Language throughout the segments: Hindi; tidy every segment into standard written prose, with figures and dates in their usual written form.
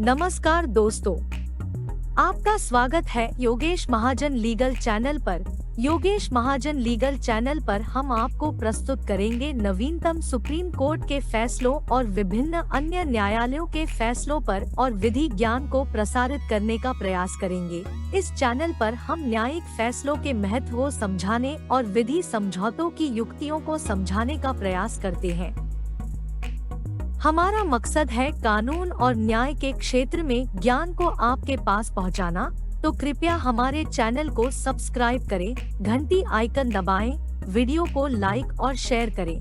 नमस्कार दोस्तों, आपका स्वागत है योगेश महाजन लीगल चैनल पर। योगेश महाजन लीगल चैनल पर हम आपको प्रस्तुत करेंगे नवीनतम सुप्रीम कोर्ट के फैसलों और विभिन्न अन्य न्यायालयों के फैसलों पर और विधि ज्ञान को प्रसारित करने का प्रयास करेंगे। इस चैनल पर हम न्यायिक फैसलों के महत्व को समझाने और विधि समझौतों की युक्तियों को समझाने का प्रयास करते हैं। हमारा मकसद है कानून और न्याय के क्षेत्र में ज्ञान को आपके पास पहुंचाना, तो कृपया हमारे चैनल को सब्सक्राइब करें, घंटी आइकन दबाएं, वीडियो को लाइक और शेयर करें।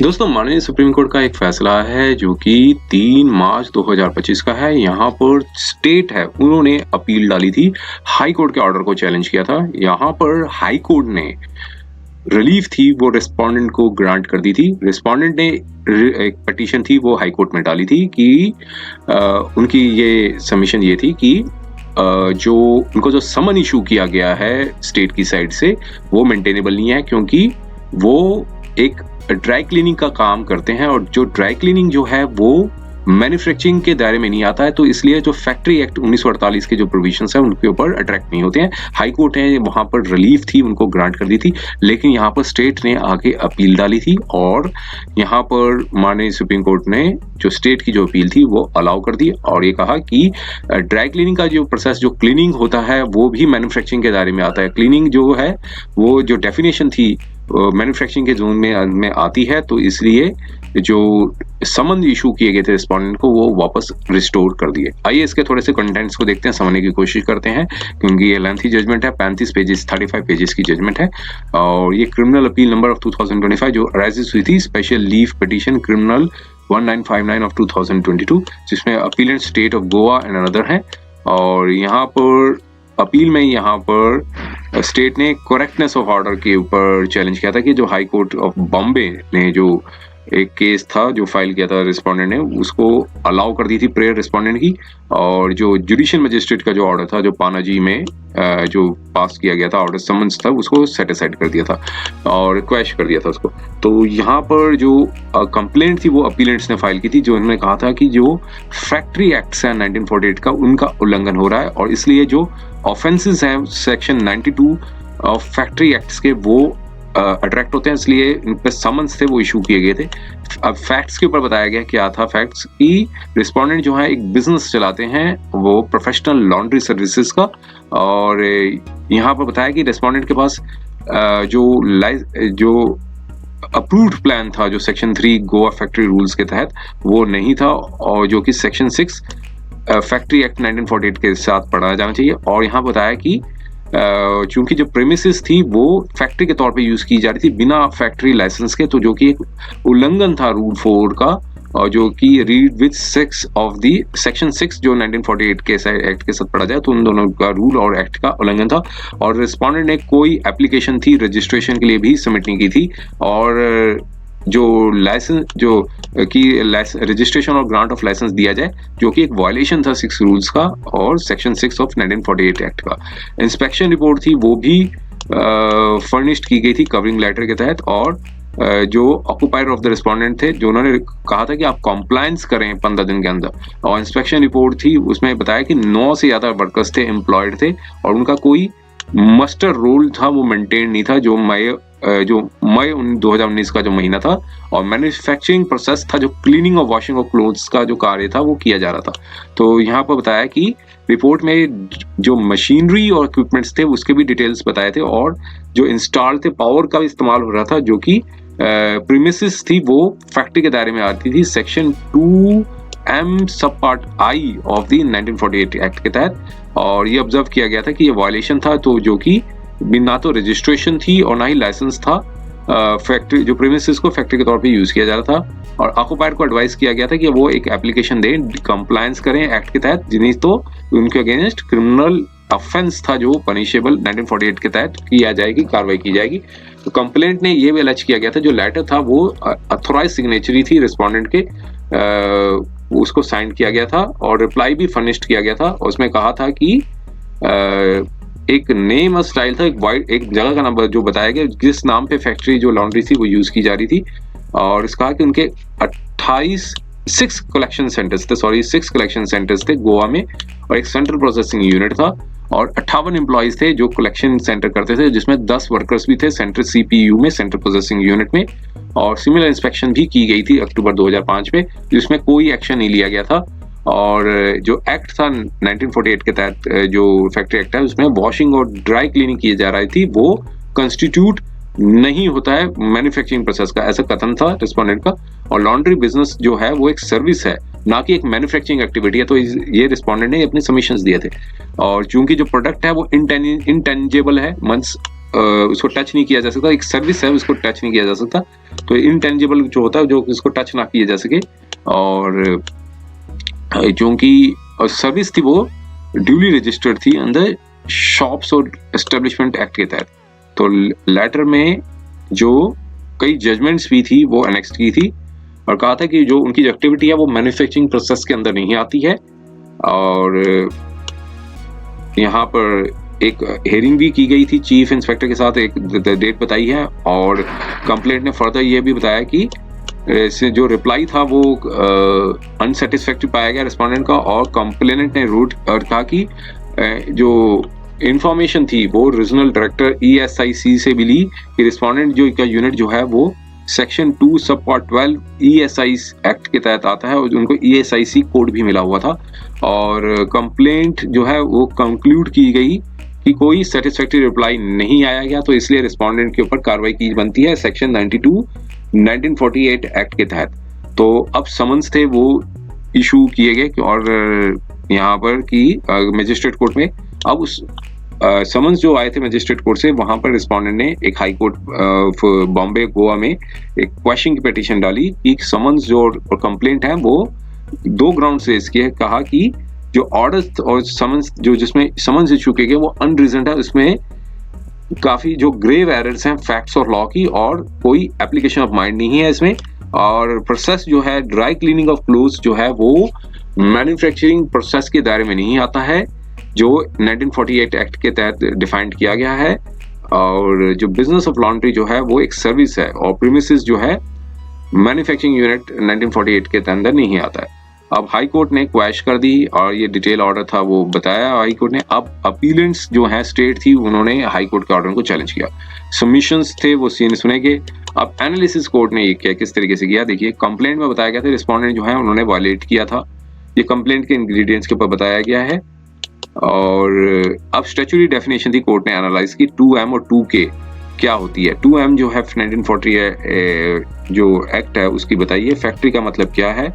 दोस्तों, माननीय सुप्रीम कोर्ट का एक फैसला है जो कि 3 मार्च 2025 का है। यहाँ पर स्टेट है, उन्होंने अपील डाली थी, हाई कोर्ट के ऑर्डर को चैलेंज किया था। यहाँ पर हाई कोर्ट ने रिलीफ थी वो रिस्पोंडेंट को ग्रांट कर दी थी। रिस्पोंडेंट ने एक पिटीशन थी वो हाई कोर्ट में डाली थी कि उनकी ये सबमिशन ये थी कि जो उनको जो समन इशू किया गया है स्टेट की साइड से वो मेंटेनेबल नहीं है, क्योंकि वो एक ड्राई क्लीनिंग का काम करते हैं और जो ड्राई क्लीनिंग जो है वो मैन्युफैक्चरिंग के दायरे में नहीं आता है, तो इसलिए जो फैक्ट्री एक्ट 1948 के जो प्रोविजंस है उनके ऊपर अट्रैक्ट नहीं होते हैं। हाई कोर्ट है वहां पर रिलीफ थी, उनको ग्रांट कर दी थी, लेकिन यहाँ पर स्टेट ने आगे अपील डाली थी और यहाँ पर माननीय सुप्रीम कोर्ट ने जो स्टेट की जो अपील थी वो अलाउ कर दी और ये कहा कि ड्राई क्लीनिंग का जो प्रोसेस, जो क्लीनिंग होता है वो भी मैन्युफैक्चरिंग के दायरे में आता है। क्लीनिंग जो है वो जो डेफिनेशन थी मैन्युफैक्चरिंग के जोन में आती है, तो इसलिए जो समन इशू किए गए थे रिस्पोंडेंट को वो वापस रिस्टोर कर दिए। आइए इसके थोड़े से कंटेंट्स को देखते हैं, समझने की कोशिश करते हैं, क्योंकि ये लेंथी जजमेंट है, 35 पेजेस 35 पेजेस की जजमेंट है। और ये क्रिमिनल अपील नंबर ऑफ 2025 जो अराइजेस हुई थी, special leave petition criminal 1959 of 2022, जिसमें appellate state of Goa and another है। और यहाँ पर अपील में यहाँ पर स्टेट ने करेक्टनेस ऑफ ऑर्डर के ऊपर चैलेंज किया था कि जो हाई कोर्ट ऑफ बॉम्बे ने जो एक केस था जो फाइल किया था रिस्पोंडेंट ने, उसको अलाउ कर दी थी प्रेयर रिस्पोंडेंट की, और जो जुडिशियल मजिस्ट्रेट का जो ऑर्डर था जो पानाजी में जो पास किया गया था ऑर्डर समन्स था, उसको सेट असाइड कर दिया था और क्वैश कर दिया था उसको। तो यहाँ पर जो कंप्लेंट थी वो अपीलेंट्स ने फाइल की थी, जो उन्होंने कहा था कि जो फैक्ट्री एक्ट्स है 1948 का, उनका उल्लंघन हो रहा है और इसलिए जो ऑफेंसेस हैं सेक्शन 92 ऑफ फैक्ट्री एक्ट्स के वो अट्रैक्ट होते हैं, इसलिए इन पे समन्स थे वो इशू किए गए थे। अब फैक्ट्स के ऊपर बताया गया क्या था फैक्ट्स कि रिस्पोंडेंट जो है एक बिजनेस चलाते हैं वो प्रोफेशनल लॉन्ड्री सर्विसेज का, और यहाँ पर बताया कि रिस्पोंडेंट के पास जो अप्रूव्ड प्लान था जो सेक्शन 3 गोवा फैक्ट्री रूल्स के तहत वो नहीं था, और जो कि सेक्शन 6 फैक्ट्री एक्ट 1948 के साथ पढ़ा जाना चाहिए। और यहाँ बताया कि चूंकि जो प्रेमिसेस थी वो फैक्ट्री के तौर पे यूज की जा रही थी बिना फैक्ट्री लाइसेंस के, तो जो कि एक उल्लंघन था रूल 4 का, और जो कि read with 6 of the section 6 जो 1948 के एक्ट के साथ पढ़ा जाए, तो उन दोनों का रूल और एक्ट का उल्लंघन था। और रिस्पोंडेंट ने कोई एप्लीकेशन थी रजिस्ट्रेशन के लिए भी सबमिट नहीं की थी, और जो लाइसेंस जो कि रजिस्ट्रेशन और ग्रांट ऑफ लाइसेंस दिया जाए, जो कि एक वायलेशन था 6 रूल्स का और सेक्शन 6 ऑफ 1948 एक्ट का। इंस्पेक्शन रिपोर्ट थी वो भी फर्निश्ड की गई थी कवरिंग लेटर के तहत, और जो ऑक्यूपायर ऑफ द रिस्पोंडेंट थे जो उन्होंने कहा था कि आप कॉम्प्लायंस करें 15 दिन के अंदर, और इंस्पेक्शन रिपोर्ट थी उसमें बताया कि 9 से ज्यादा वर्कर्स थे, एम्प्लॉयड थे, और उनका कोई मस्टर रोल था वो मेंटेन नहीं था, जो मई 2019 का जो महीना था, और मैन्युफैक्चरिंग प्रोसेस था जो क्लीनिंग और वॉशिंग ऑफ क्लोथ्स का जो कार्य था वो किया जा रहा था। तो यहाँ पर बताया कि रिपोर्ट में जो मशीनरी और इक्विपमेंट्स थे उसके भी डिटेल्स बताए थे, और जो इंस्टॉल थे पावर का भी इस्तेमाल हो रहा था, जो कि प्रीमिसेस थी वो फैक्ट्री के दायरे में आती थी सेक्शन 2M सब part I of the 1948 act के तहत। और ये ऑब्जर्व किया गया था कि ये वायलेशन था, तो जो कि ना तो रजिस्ट्रेशन थी और ना ही लाइसेंस था, फैक्ट्री जो प्रीमिसेस को फैक्ट्री के तौर पे यूज किया जा रहा था, और ऑक्यूपायर को एडवाइस किया गया था कि वो एक एप्लीकेशन दें, कंप्लायंस करें एक्ट के तहत, जिन्हें तो उनके अगेंस्ट क्रिमिनल ऑफेंस था जो पनिशेबल 1948 के तहत किया जाएगी, कार्रवाई की जाएगी। तो कंप्लेंट ने ये भी अलर्ज किया गया था, जो लेटर था वो अथोराइज सिग्नेचरी थी रिस्पोंडेंट के, उसको साइन किया गया था, और रिप्लाई भी फर्निश्ड किया गया था। उसमें कहा था कि एक नेम और स्टाइल था, एक जगह का नाम जो बताया गया जिस नाम पे फैक्ट्री जो लॉन्ड्री थी वो यूज की जा रही थी, और इसका कि उनके 28 6 कलेक्शन सेंटर्स थे गोवा में, और एक सेंट्रल प्रोसेसिंग यूनिट था, और 58 एम्प्लॉइज थे जो कलेक्शन सेंटर करते थे, जिसमें 10 वर्कर्स भी थे सेंट्रल सीपीयू में, सेंट्रल प्रोसेसिंग यूनिट में। और सिमिलर इंस्पेक्शन भी की गई थी अक्टूबर 2005 में, जिसमें कोई एक्शन नहीं लिया गया था। और जो एक्ट था 1948 के तहत, जो फैक्ट्री एक्ट है, उसमें वॉशिंग और ड्राई क्लीनिंग की जा रही थी, वो कंस्टिट्यूट नहीं होता है मैन्युफैक्चरिंग प्रोसेस का, ऐसा कथन था रिस्पोंडेंट का। और लॉन्ड्री बिजनेस जो है वो एक सर्विस है, ना कि एक मैन्युफैक्चरिंग एक्टिविटी है। तो ये रिस्पोंडेंट ने अपने सबमिशंस दिए थे। और चूंकि जो प्रोडक्ट है वो इंटेंजिबल है, मींस उसको टच नहीं किया जा सकता, एक सर्विस है, उसको टच नहीं किया जा सकता। तो इंटेंजिबल जो होता है, जो इसको टच ना किया जा सके, और चूंकि सर्विस थी वो ड्यूली रजिस्टर्ड थी अंदर शॉप्स और एस्टेब्लिशमेंट एक्ट के तहत। तो लेटर में जो कई जजमेंट्स भी थी वो एनेक्स की थी, और कहा था कि जो उनकी एक्टिविटी है वो मैन्युफैक्चरिंग प्रोसेस के अंदर नहीं आती है। और यहाँ पर एक हेयरिंग भी की गई थी चीफ इंस्पेक्टर के साथ, एक डेट बताई है। और कंप्लेंट ने फर्दर ये भी बताया कि से जो रिप्लाई था वो अनसेटिस्फैक्टरी पाया गया रिस्पोंडेंट का, और कंप्लेनेंट ने रूट और कहा कि जो इंफॉर्मेशन थी वो रीजनल डायरेक्टर ESIC से मिली कि रिस्पोंडेंट जो का यूनिट जो है वो सेक्शन 2 सब पार्ट 12 ESI एक्ट के तहत आता है, और उनको ESIC कोड भी मिला हुआ था। और कंप्लेंट जो है वो कंक्लूड की गई कि कोई सेटिस्फैक्टरी रिप्लाई नहीं आया गया, तो इसलिए रिस्पोंडेंट के ऊपर कार्रवाई की बनती है सेक्शन 92 1948 एक्ट के तहत। तो अब समन्स थे वो इशू किए गए, और यहाँ पर कि मजिस्ट्रेट कोर्ट में अब उस समन्स जो आए थे मजिस्ट्रेट कोर्ट से, वहां पर रिस्पोंडेंट ने एक हाई कोर्ट बॉम्बे गोवा में एक क्वेश्चन की पिटीशन डाली कि समन्स जो और कंप्लेंट है वो 2 ग्राउंड से इसके कहा कि जो ऑर्डर्स और समन्स जो जिसमें समन्स इशू किए गए वो अनरीजनड है, उसमें काफी जो ग्रेव एरर्स हैं फैक्ट्स और लॉ की, और कोई एप्लीकेशन ऑफ माइंड नहीं है इसमें। और प्रोसेस जो है ड्राई क्लीनिंग ऑफ क्लोथ्स जो है वो मैन्युफैक्चरिंग प्रोसेस के दायरे में नहीं आता है, जो 1948 एक्ट के तहत डिफाइंड किया गया है। और जो बिजनेस ऑफ लॉन्ड्री जो है वो एक सर्विस है, और प्रीमिसेस जो है मैन्युफैक्चरिंग यूनिट 1948 के अंदर नहीं आता है। अब हाई कोर्ट ने क्वैश कर दी, और ये डिटेल ऑर्डर था वो बताया हाई कोर्ट ने। अब अपीलेंट्स जो है स्टेट थी, उन्होंने हाई कोर्ट के ऑर्डर को चैलेंज किया। सबमिशंस थे वो सीन सुनेंगे। अब एनालिसिस कोर्ट ने ये क्या किस तरीके से किया, देखिए कंप्लेंट में बताया गया था रिस्पोंडेंट जो है उन्होंने वायलेट किया था, ये कंप्लेंट के इंग्रेडिएंट्स के ऊपर बताया गया है। और अब स्टैट्यूटरी डेफिनेशन थी कोर्ट ने एनालाइज की 2M और 2K क्या होती है। 2M जो है 1940 जो एक्ट है उसकी बताइए फैक्ट्री का मतलब क्या है,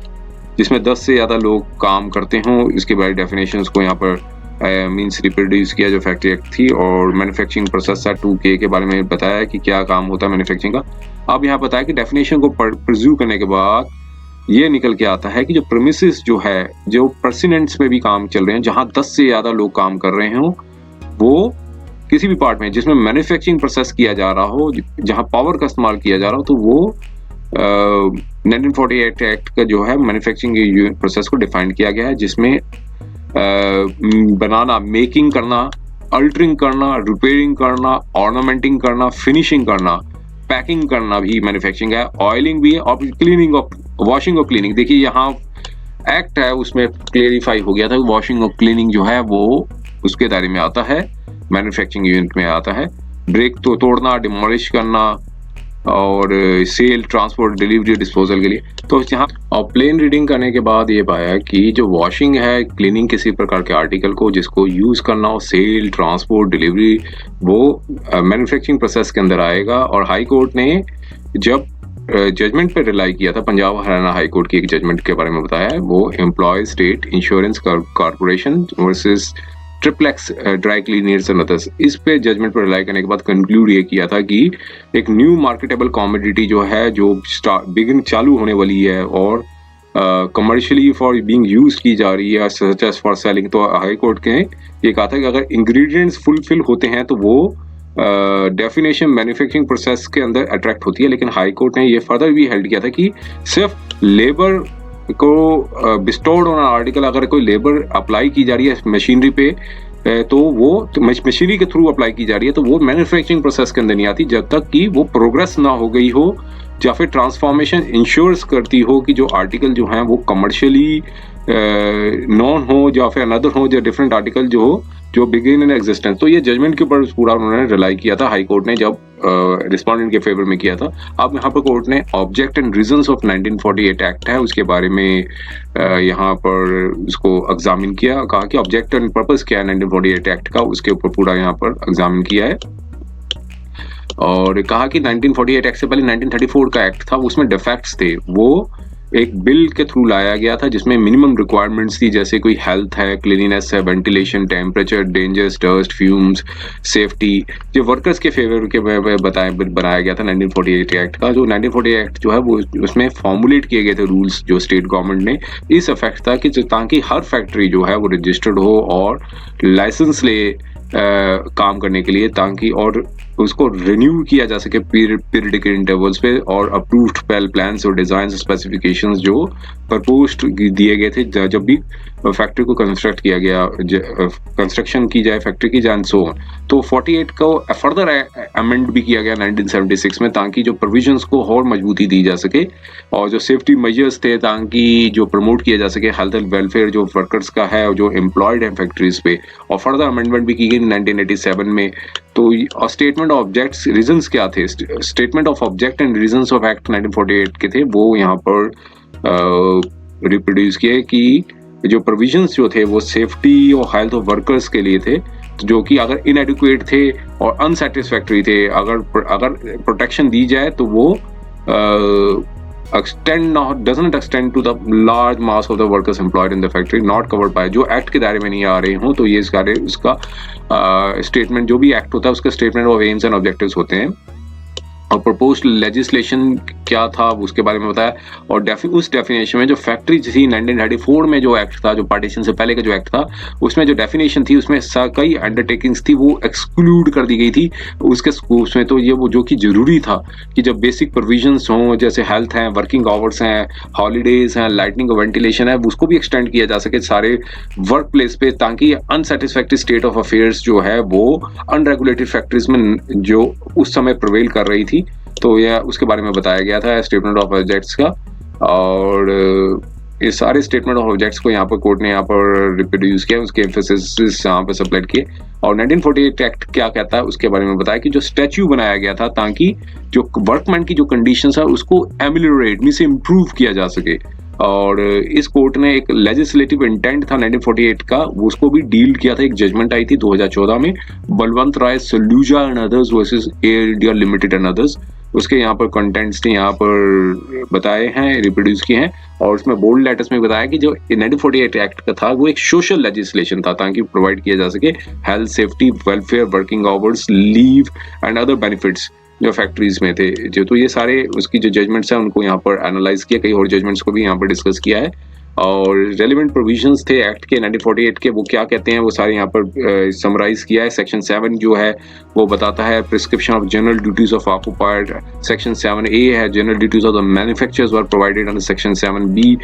जिसमें 10 से ज्यादा लोग काम करते हों, इसके बारे डेफिनेशन को यहाँ पर मींस रिप्रोड्यूस किया जो फैक्ट्री एक्ट थी। और मैन्युफैक्चरिंग प्रोसेस है 2K के बारे में बताया कि क्या काम होता है मैन्युफैक्चरिंग का। अब यहाँ बताया कि डेफिनेशन को प्रिज्यू करने के बाद ये निकल के आता है कि जो प्रीमिसेस जो है, जो परसिनेंट्स में भी काम चल रहे हैं, जहां 10 से ज्यादा लोग काम कर रहे हों, वो किसी भी पार्ट में जिसमें मैन्युफैक्चरिंग प्रोसेस किया जा रहा हो, जहां पावर का इस्तेमाल किया जा रहा हो, तो वो 1948 एक्ट का जो है मैन्युफैक्चरिंग प्रोसेस को डिफाइन किया गया है, जिसमें बनाना, मेकिंग करना, अल्टरिंग करना, रिपेयरिंग करना, ऑर्नामेंटिंग करना, फिनिशिंग करना, पैकिंग करना भी मैन्युफैक्चरिंग है, ऑयलिंग भी है, और क्लीनिंग ऑफ वॉशिंग और क्लीनिंग। देखिए यहाँ एक्ट है उसमें क्लेरिफाई हो गया था, वॉशिंग और क्लीनिंग जो है वो उसके दायरे में आता है, मैन्युफैक्चरिंग यूनिट में आता है। ब्रेक तो तोड़ना, डिमोलिश करना, और सेल, ट्रांसपोर्ट, डिलीवरी, डिस्पोजल के लिए। तो यहाँ और प्लेन रीडिंग करने के बाद ये पाया कि जो वॉशिंग है, क्लीनिंग किसी प्रकार के आर्टिकल को जिसको यूज करना हो, सेल, ट्रांसपोर्ट, डिलीवरी, वो मैन्युफैक्चरिंग प्रोसेस के अंदर आएगा। और हाई कोर्ट ने जब जजमेंट पर रिलाई किया था, पंजाब हरियाणा हाई कोर्ट की एक जजमेंट के बारे में बताया है, वो employ state insurance corporation versus triplex dry cleaners and others, इस पे जजमेंट पर रिलाई करने के बाद कंक्लूड ये किया था कि एक न्यू मार्केटेबल कॉमोडिटी जो है, जो बिगिन चालू होने वाली है और कमर्शियली फॉर बीइंग यूज की जा रही है सच एज फॉर सेलिंग, तो हाई कोर्ट के ये कहा था कि अगर इंग्रेडिएंट्स फुलफिल होते हैं तो वो डेफिनेशन मैन्युफैक्चरिंग प्रोसेस के अंदर अट्रैक्ट होती है। लेकिन हाई कोर्ट ने ये फर्दर भी हेल्ड किया था कि सिर्फ लेबर को बिस्टोर्ड ऑन आर्टिकल, अगर कोई लेबर अप्लाई की जा रही है मशीनरी पे, तो वो मशीनरी के थ्रू अप्लाई की जा रही है, तो वो मैन्युफैक्चरिंग प्रोसेस के अंदर नहीं आती जब तक कि वो प्रोग्रेस ना हो गई हो या फिर ट्रांसफॉर्मेशन इंश्योर्स करती हो कि जो आर्टिकल जो हैं वो कमर्शियली नॉन हो या फिर अनदर हो, जो डिफरेंट आर्टिकल जो हो जो बिगिन इन एग्जिस्टेंस। तो ये जजमेंट के ऊपर पूरा उन्होंने रिलाई किया था हाई कोर्ट ने जब रिस्पोंडेंट के फेवर में किया था। अब यहाँ पर कोर्ट ने object and reasons of 1948 act है उसके बारे में यहाँ पर उसको एग्जामिन किया, कहा कि ऑब्जेक्ट एंड पर्पस क्या है 1948 एक्ट का, उसके ऊपर पूरा यहाँ पर एग्जामिन किया है। और कहा कि 1948 एक्ट से पहले 1934 का एक्ट था, उसमें डिफेक्ट्स थे, वो एक बिल के थ्रू लाया गया था जिसमें मिनिमम रिक्वायरमेंट्स थी, jैसे कोई हेल्थ है, क्लीनिनेस है, ventilation, temperature, dangers, dust, fumes, safety, जो वर्कर्स के फेवर के बनाया गया था 1948 एक्ट का। जो 1948 एक्ट जो है वो उसमें फॉर्मुलेट किए गए थे रूल्स जो स्टेट गवर्नमेंट ने इस इफेक्ट था कि ताकि हर फैक्ट्री जो है वो रजिस्टर्ड हो और लाइसेंस ले काम करने के लिए, ताकि और उसको रिन्यू किया जा सके पीरियडिक इंटरवल्स पे, और अप्रूव्ड प्लान्स और डिजाइन स्पेसिफिकेशंस जो प्रपोज्ड दिए गए थे जब भी फैक्ट्री को कंस्ट्रक्ट किया गया, कंस्ट्रक्शन की जाए फैक्ट्री की जाए, सो तो 48 को फर्दर अमेंड भी किया गया 1976 में, ताकि जो प्रोविजंस को और मजबूती दी जा सके और जो सेफ्टी मेजर्स थे ताकि जो प्रमोट किया जा सके हेल्थ एंड वेलफेयर जो वर्कर्स का है और जो एम्प्लॉयड है फैक्ट्रीज पे, और फर्दर अमेंडमेंट भी की गई 1987 में। तो स्टेटमेंट ऑफ ऑब्जेक्ट्स रीजंस क्या थे, statement of object and reasons of act 1948 के थे, वो यहाँ पर रिप्रोड्यूस किए कि जो प्रोविजंस जो थे वो सेफ्टी और हेल्थ ऑफ वर्कर्स के लिए थे, जो कि अगर इनएडिक्वेट थे और अनसेटिस्फैक्टरी थे, अगर प्रोटेक्शन दी जाए तो वो doesn't extend to the large mass of the workers employed in the factory not covered by, जो एक्ट के दायरे में नहीं आ रहे हों, तो ये उसका स्टेटमेंट जो भी एक्ट होता है उसका statement of AIIMS and objectives होते हैं। और प्रपोज्ड लेजिस्लेशन क्या था उसके बारे में बताया, और उस डेफिनेशन में जो फैक्ट्री थी 1934 में जो एक्ट था, जो पार्टीशन से पहले का जो एक्ट था, उसमें जो डेफिनेशन थी उसमें कई अंडरटेकिंग्स थी वो एक्सक्लूड कर दी गई थी उसमें। तो ये वो जो कि जरूरी था कि जब बेसिक प्रोविजंस हों, जैसे हेल्थ हैं, वर्किंग आवर्स हैं, हॉलीडेज हैं, लाइटनिंग और वेंटिलेशन है, उसको भी एक्सटेंड किया जा सके सारे वर्क प्लेस पे, ताकि अनसेटिस्फैक्टरी स्टेट ऑफ अफेयर्स जो है वो अनरेगुलेटेड फैक्ट्रीज में जो उस समय प्रिवेल कर रही थी, तो यह उसके बारे में बताया गया था स्टेटमेंट ऑफ ऑब्जेक्ट्स का। और ये सारे स्टेटमेंट ऑफ ऑब्जेक्ट्स को यहाँ पर कोर्ट ने यहाँ पर रिप्रोड्यूस किया, उसके एम्फेसिस यहाँ पर सप्लाइड किए। और 1948 एक्ट क्या कहता है उसके बारे में बताया कि जो स्टैच्यू बनाया गया था ताकि जो वर्कमैन की जो कंडीशंस है उसको एमिलियोरेट मींस इम्प्रूव किया जा सके। और इस कोर्ट ने एक लेजिस्लेटिव इंटेंट था 1948 का, उसको भी डील किया था। एक जजमेंट आई थी 2014 में, Balwant Rai Saluja and others versus Air India limited and others, उसके यहाँ पर कंटेंट्स ने यहाँ पर बताए हैं, रिप्रोड्यूस किए हैं। और उसमें बोल्ड लेटर्स में बताया कि जो 1948 एक्ट का था वो एक सोशल लेजिस्लेशन था ताकि प्रोवाइड किया जा सके health, safety, welfare, working hours, leave and other benefits जो फैक्ट्रीज में थे जो। तो ये सारे उसकी जो जजमेंट्स हैं उनको यहाँ पर एनालाइज किया, कई और जजमेंट्स को भी यहाँ पर डिस्कस किया है। और रेलिवेंट प्रोविजंस थे एक्ट के 1948 के, वो क्या कहते हैं वो सारे यहाँ पर समराइज किया है। सेक्शन 7 जो है वो बताता है prescription of general duties of occupied, section 7A है general duties of the manufacturers were provided under section 7B,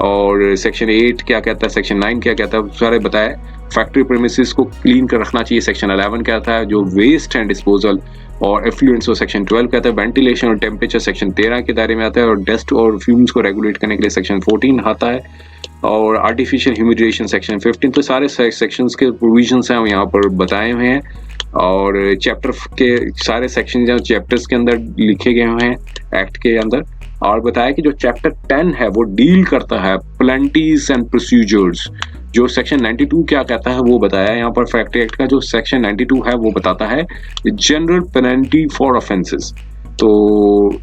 और सेक्शन 8 क्या कहता है, सेक्शन 9 क्या कहता है, सारे बताया। फैक्ट्री प्रीमिसेस को क्लीन कर रखना चाहिए, सेक्शन 11 कहता है। जो वेस्ट एंड डिस्पोजल और एफ्लुएंट्स को सेक्शन 12 कहता है। वेंटिलेशन और टेम्परेचर सेक्शन 13 के दायरे में आता है। और डस्ट और फ्यूम्स को रेगुलेट करने के लिए सेक्शन 14 आता है। और आर्टिफिशियल ह्यूमिडिएशन सेक्शन 15। तो सारे सेक्शंस के प्रोविजंस हैं वो यहाँ पर बताए हुए हैं। और चैप्टर के सारे सेक्शन जो चैप्टर्स के अंदर लिखे गए हुए हैं एक्ट के अंदर। और बताया कि जो चैप्टर 10 है वो डील करता है पेनल्टीज एंड प्रोसीजर्स। जो सेक्शन 92 क्या कहता है वो बताया यहाँ पर। फैक्ट्री एक्ट का जो सेक्शन 92 है वो बताता है जनरल पेनल्टी फॉर ऑफेंसेस, तो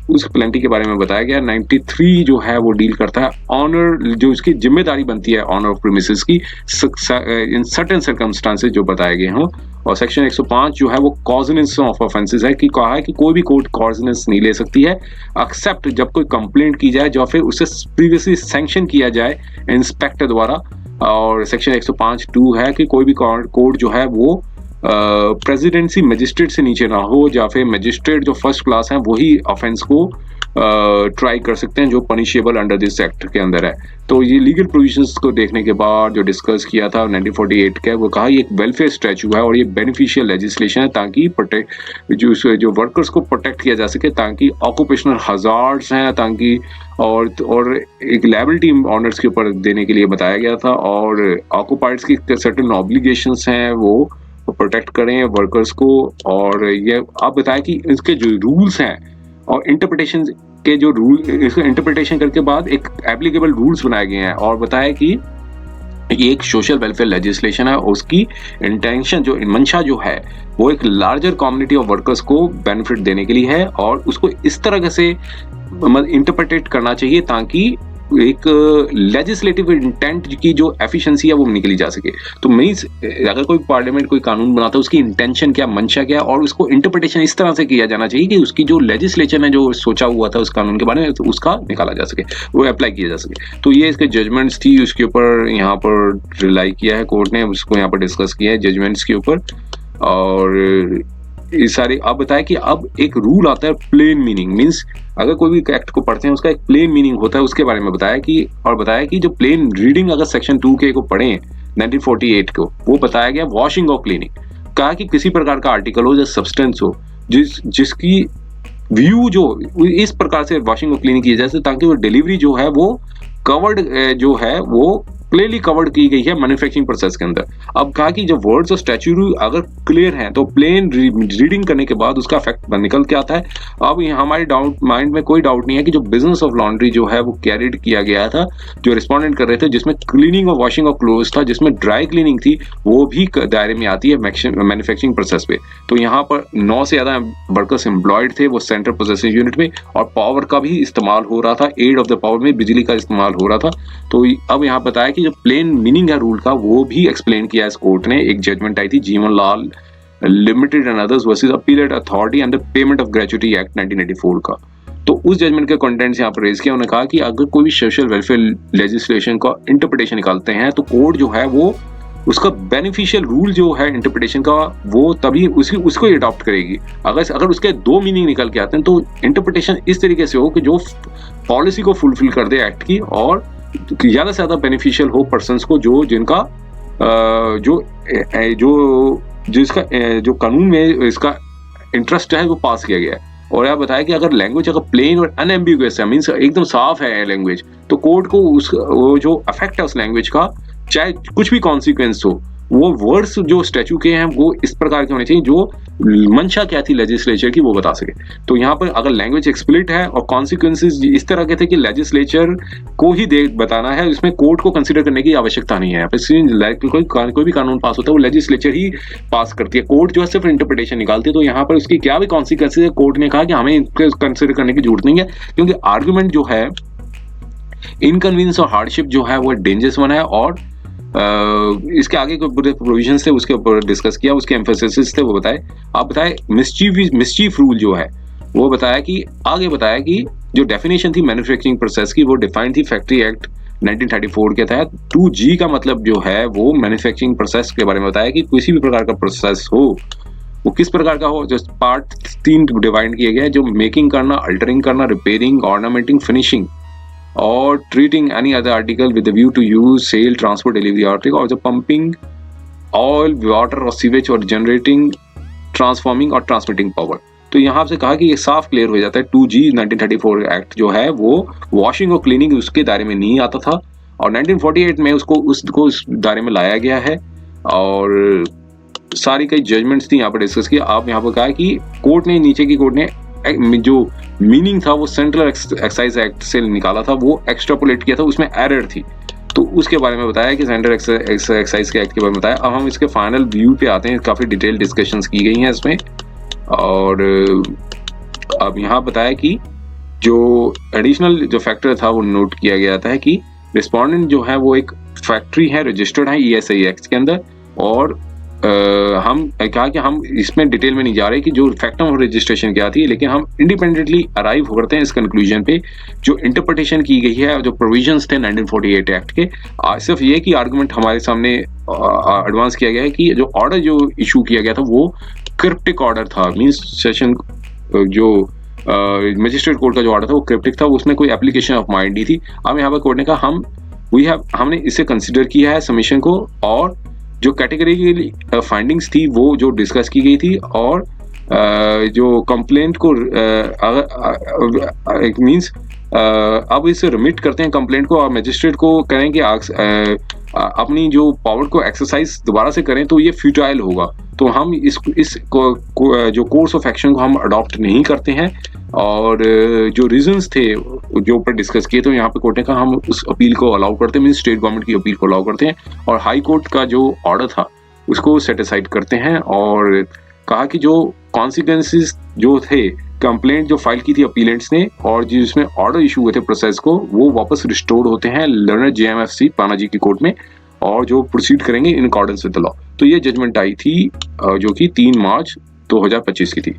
उस पेनल्टी के बारे में बताया गया। 93 जो है वो डील करता है ऑनर, जो उसकी जिम्मेदारी बनती है ऑनर ऑफ प्रीमिसेस की इन सर्टेन सर्कमस्टांसेस जो बताए गए हों। और सेक्शन 105 जो है वो कॉजनेंस ऑफ ऑफेंसेस है, कि कहा है कि कोई भी कोर्ट कॉजनेंस नहीं ले सकती है एक्सेप्ट जब कोई कंप्लेंट की जाए जो फिर उसे प्रीवियसली सैंक्शन किया जाए इंस्पेक्टर द्वारा। और सेक्शन 105(2) है कि कोई भी कोर्ट जो है वो प्रेसिडेंसी मजिस्ट्रेट से नीचे ना हो, या फिर मजिस्ट्रेट जो फर्स्ट क्लास हैं वही ऑफेंस को ट्राई कर सकते हैं जो पनिशेबल अंडर दिस एक्ट के अंदर है। तो ये लीगल प्रोविजंस को देखने के बाद जो डिस्कस किया था 1948 का, वो कहा ये एक वेलफेयर स्टैच्यू है और ये बेनिफिशियल लेजिस्लेशन है ताकि जो वर्कर्स को प्रोटेक्ट किया जा सके, ताकि ऑक्यूपेशनल हजार्ड्स हैं, ताकि और एक लायबिलिटी ऑनर्स के ऊपर देने के लिए बताया गया था, और ऑक्यूपाइड्स की सर्टेन ऑब्लिगेशंस हैं वो प्रोटेक्ट करें वर्कर्स को। और ये आप बताएं कि इसके जो रूल्स हैं और इंटरप्रिटेशन के जो रूल, इसका इंटरप्रिटेशन करके बाद एक एप्लीकेबल रूल्स बनाए गए हैं, और बताया कि ये एक सोशल वेलफेयर लेजिस्लेशन है, उसकी इंटेंशन जो मंशा जो है वो एक लार्जर कम्युनिटी ऑफ वर्कर्स को बेनिफिट देने के लिए है, और उसको इस तरह से इंटरप्रेटेट करना चाहिए ताकि एक लेजिस्लेटिव इंटेंट की जो एफिशिएंसी है वो निकली जा सके। तो मींस अगर कोई पार्लियामेंट कोई कानून बनाता है उसकी इंटेंशन क्या, मंशा क्या, और उसको इंटरप्रिटेशन इस तरह से किया जाना चाहिए कि उसकी जो लेजिस्लेचर ने जो सोचा हुआ था उस कानून के बारे में, तो उसका निकाला जा सके, वो अप्लाई किया जा सके। तो ये इसके जजमेंट्स थी, उसके ऊपर यहाँ पर रिलाई किया है कोर्ट ने, उसको यहाँ पर डिस्कस किया है जजमेंट्स के ऊपर। और ये सारे आप बताया कि अब एक रूल आता है प्लेन मीनिंग, मींस अगर कोई भी एक्ट को पढ़ते हैं उसका एक प्लेन मीनिंग होता है, उसके बारे में बताया कि जो प्लेन रीडिंग अगर सेक्शन 2K को पढ़ें 1948 को, वो बताया गया वॉशिंग और क्लीनिंग। कहा कि किसी प्रकार का आर्टिकल हो या सब्सटेंस हो जिसकी व्यू जो इस प्रकार से वॉशिंग और क्लीनिंग की जाए ताकि वो डिलीवरी जो है वो कवर्ड जो है वो क्लियरली कवर्ड की गई है मैन्युफैक्चरिंग प्रोसेस के अंदर। अब कहा कि जब वर्ड्स और स्टैट्यूटरी अगर क्लियर हैं तो प्लेन रीडिंग करने के बाद उसका इफेक्ट निकल के आता है। अब हमारे माइंड में कोई डाउट नहीं है कि जो बिजनेस ऑफ लॉन्ड्री जो है वो कैरिड किया गया था, जो रिस्पोंडेंट कर रहे थे, जिसमें क्लीनिंग और वॉशिंग ऑफ क्लोथ्स था, जिसमें ड्राई क्लीनिंग थी, वो भी दायरे में आती है मैन्युफैक्चरिंग प्रोसेस पे। तो यहाँ पर 9 से ज्यादा वर्कर्स एम्प्लॉयड थे वो सेंट्रल प्रोसेसिंग यूनिट में, और पावर का भी इस्तेमाल हो रहा था, एड ऑफ द पावर में बिजली का इस्तेमाल हो रहा था। तो अब यहाँ बताया कि जो प्लेन मीनिंग है रूल का वो भी एक्सप्लेन किया इस कोर्ट ने। एक जजमेंट आई थी Jeevan Lal limited and others versus appellate authority and the payment of gratuity act 1994 का। तो उस जजमेंट के कंटेंट्स यहाँ पर रेज किया। उन्होंने कहा कि अगर कोई भी सोशल वेलफेयर लेजिस्लेशन का इंटरप्रिटेशन निकालते हैं तो कोर्ट जो है वो उसका बेनिफिशियल रूल जो है इंटरप्रिटेशन का वो तभी उसको अडॉप्ट करेगी। अगर उसके 2 मीनिंग निकल के आते हैं तो इंटरप्रिटेशन इस तरीके से हो कि जो पॉलिसी को फुलफिल कर दे एक्ट की, और ज्यादा से ज्यादा बेनिफिशियल हो पर्सन्स को जो कानून में इसका इंटरेस्ट है वो पास किया गया है। और यह बताया कि अगर लैंग्वेज अगर प्लेन और अनएम्बिगुअस है, मींस एकदम साफ है लैंग्वेज, तो कोर्ट को वो जो अफेक्ट है उस लैंग्वेज का, चाहे कुछ भी कॉन्सिक्वेंस हो, वो वर्ड्स जो स्टैच्यू के हैं वो इस प्रकार के होने चाहिए जो मंशा क्या थी लेजिस्लेचर की वो बता सके। तो यहाँ पर अगर लैंग्वेज एक्सप्लिट है और कॉन्सिक्वेंसेस इस तरह के थे कि लेजिस्लेचर को ही बताना है, इसमें कोर्ट को कंसीडर करने की आवश्यकता नहीं है। कोई भी कानून पास होता है वो लेजिस्लेचर ही पास करती है, कोर्ट जो है सिर्फ इंटरप्रिटेशन निकालती है। तो यहाँ पर उसकी क्या भी कॉन्सिक्वेंसेज है, कोर्ट ने कहा कि हमें कंसिडर करने की जरूरत नहीं है, क्योंकि आर्ग्यूमेंट जो है इनकन्वीनियंस और हार्डशिप जो है वो डेंजरस वन है। और इसके आगे कोई पूरे प्रोविजंस थे उसके ऊपर डिस्कस किया, उसके एम्फेसिस थे वो बताए। आप बताए मिस्चीफ रूल जो है वो बताया कि जो डेफिनेशन थी मैन्युफैक्चरिंग प्रोसेस की वो डिफाइंड थी फैक्ट्री एक्ट 1934 के तहत। 2G का मतलब जो है वो मैन्युफैक्चरिंग प्रोसेस के बारे में बताया कि किसी भी प्रकार का प्रोसेस हो वो किस प्रकार का हो। जो पार्ट 3 डिवाइड किए गए, जो मेकिंग करना, अल्टरिंग करना, रिपेयरिंग, ऑर्नामेंटिंग, फिनिशिंग और treating any other article with the view to use, sale, transport, delivery article, और जो पंपिंग ऑयल, वाटर और सीवेज, और जनरेटिंग, ट्रांसफॉर्मिंग और ट्रांसमिटिंग पावर। तो यहाँ से कहा कि ये साफ क्लियर हो जाता है 2G 1934 एक्ट जो है वो वॉशिंग और क्लीनिंग उसके दायरे में नहीं आता था, और 1948 में उसको उस दायरे में लाया गया है। और सारी कई जजमेंट्स थी यहाँ पर डिस्कस किया। आप यहाँ पर कहा कि कोर्ट ने जो मीनिंग था वो सेंट्रल एक्साइज एक्ट से निकाला था, वो एक्सट्रापोलेट किया था, उसमें एरर थी। तो उसके बारे में बताया कि सेंट्रल एक्साइज के एक्ट के बारे में बताया। अब हम इसके फाइनल व्यू पे आते हैं, काफी डिटेल डिस्कशंस की गई हैं इसमें। और अब यहाँ बताया कि जो एडिशनल जो फैक्टर था वो नोट किया गया था कि रिस्पोंडेंट जो है वो एक फैक्ट्री है, रजिस्टर्ड है ESI एक्ट के अंदर। और हम कहा कि हम इसमें डिटेल में नहीं जा रहे कि जो फैक्ट ऑफ रजिस्ट्रेशन क्या थी, लेकिन हम इंडिपेंडेंटली अराइव करते हैं इस कंक्लूजन पे जो इंटरप्रिटेशन की गई है, जो प्रोविजंस थे 1948 एक्ट के। सिर्फ ये कि आर्गुमेंट हमारे सामने एडवांस किया गया है कि जो ऑर्डर जो इशू किया गया था वो क्रिप्टिक ऑर्डर था, मींस सेशन जो मजिस्ट्रेट कोर्ट का जो ऑर्डर था वो क्रिप्टिक था, उसमें कोई एप्लीकेशन ऑफ माइंड नहीं थी। अब यहाँ पर कोर्ट ने कहा हमने इसे कंसिडर किया है सबमिशन को, और जो कैटेगरी की फाइंडिंग्स थी वो जो डिस्कस की गई थी, और जो कंप्लेंट को मींस अब इसे रिमिट करते हैं कंप्लेंट को, और मजिस्ट्रेट को करें कि अपनी जो पावर को एक्सरसाइज दोबारा से करें तो ये फ्यूटाइल होगा, तो हम जो कोर्स ऑफ एक्शन को हम अडॉप्ट नहीं करते हैं। और जो रीजंस थे जो ऊपर डिस्कस किए, तो यहाँ पे कोर्ट ने कहा हम उस अपील को अलाउ करते हैं, मींस स्टेट गवर्नमेंट की अपील को अलाउ करते हैं, और हाई कोर्ट का जो ऑर्डर था उसको सेटिसाइड करते हैं, और कहा कि जो कॉन्सिक्वेंसेस जो थे कंप्लेंट जो फाइल की थी अपीलेंट्स ने और जिसमें ऑर्डर इशू हुए थे प्रोसेस को, वो वापस रिस्टोर्ड होते हैं लर्नर जेएमएफसी पानाजी की कोर्ट में, और जो प्रोसीड करेंगे in accordance with the law. तो ये जजमेंट आई थी जो कि 3 मार्च 2025 की थी।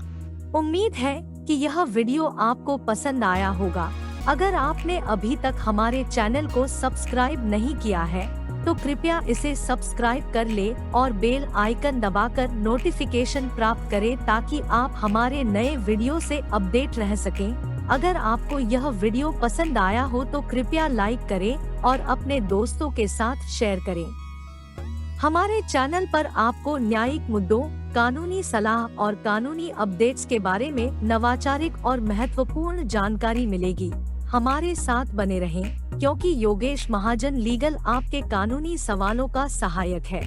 उम्मीद है कि यह वीडियो आपको पसंद आया होगा। अगर आपने अभी तक हमारे चैनल को सब्सक्राइब नहीं किया है तो कृपया इसे सब्सक्राइब कर ले और बेल आइकन दबाकर नोटिफिकेशन प्राप्त करें, ताकि आप हमारे नए वीडियो से अपडेट रह सकें। अगर आपको यह वीडियो पसंद आया हो तो कृपया लाइक करें और अपने दोस्तों के साथ शेयर करें। हमारे चैनल पर आपको न्यायिक मुद्दों, कानूनी सलाह और कानूनी अपडेट्स के बारे में नवाचारिक और महत्वपूर्ण जानकारी मिलेगी। हमारे साथ बने रहें, क्योंकि योगेश महाजन लीगल आपके कानूनी सवालों का सहायक है।